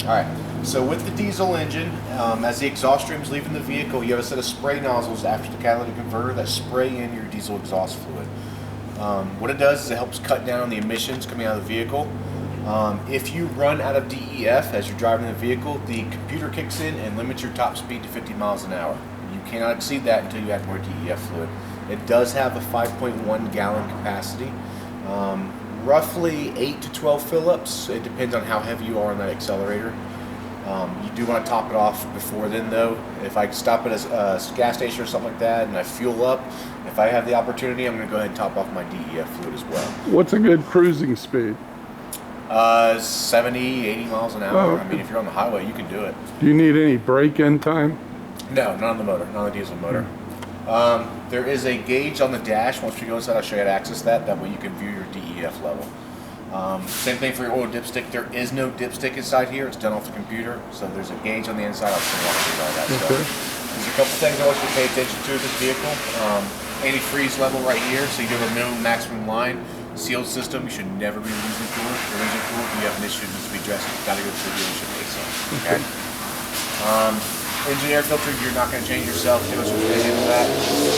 All right, so with the diesel engine, as the exhaust stream is leaving the vehicle, you have a set of spray nozzles after the catalytic converter that spray in your diesel exhaust fluid. What it does is it helps cut down on the emissions coming out of the vehicle. If you run out of DEF as you're driving the vehicle, the computer kicks in and limits your top speed to 50 miles an hour. You cannot exceed that until you add more DEF fluid. It does have a 5.1 gallon capacity. Roughly 8 to 12 fill-ups. It depends on how heavy you are on that accelerator. You do want to top it off before then though. If I stop at a gas station or something like that and I fuel up, if I have the opportunity, I'm going to go ahead and top off my DEF fluid as well. What's a good cruising speed? 70, 80 miles an hour. Oh, okay. I mean, if you're on the highway, you can do it. Do you need any break-in time? No, not on the motor, not on the diesel motor. There is a gauge on the dash. Once we go inside, I'll show you how to access that. That way you can view your DEF level. Same thing for your oil dipstick. There is no dipstick inside here. It's done off the computer. So there's a gauge on the inside. I'll show you how to do all that stuff. There's a couple things I want you to pay attention to with this vehicle. Antifreeze level right here. So you give a minimum maximum line. Sealed system. You should never be losing coolant. If you're losing coolant, you have an issue that needs to be addressed. You've got to go to the dealership ASAP. Okay. Engine air filter, you're not going to change yourself. Dealership's going to handle that.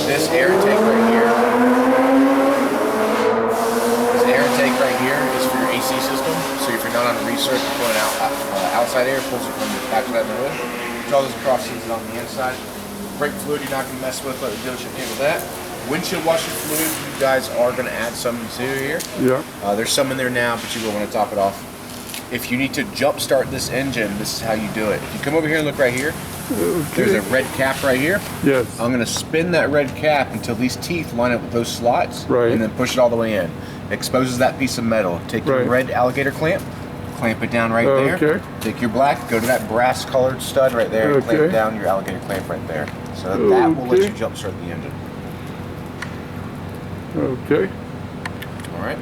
This air intake right here. This air intake right here is for your AC system. So if you're not on a recirc, you're pulling out outside air, pulls it from the back of that hood. Draws this across season on the inside. Brake fluid, you're not going to mess with. Let the dealership handle that. Windshield washer fluid, you guys are going to add some to here. Yeah. There's some in there now, but you will want to top it off. If you need to jump start this engine, this is how you do it. If you come over here and look right here, there's a red cap right here. Yes. I'm going to spin that red cap until these teeth line up with those slots, and then push it all the way in. It exposes that piece of metal. Take your red alligator clamp it down right there. Take your black, go to that brass colored stud right there, and clamp down your alligator clamp right there. So that will let you jump start the engine. Okay. All right.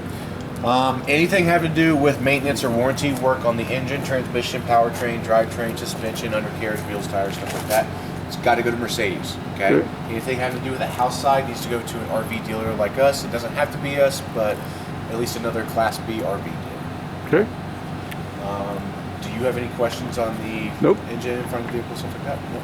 Anything having to do with maintenance or warranty work on the engine, transmission, powertrain, drivetrain, suspension, undercarriage, wheels, tires, stuff like that, it's got to go to Mercedes. Okay. Anything having to do with the house side needs to go to an RV dealer like us. It doesn't have to be us, but at least another Class B RV dealer. Okay. Do you have any questions on the engine in front of the vehicle, stuff like that? Nope.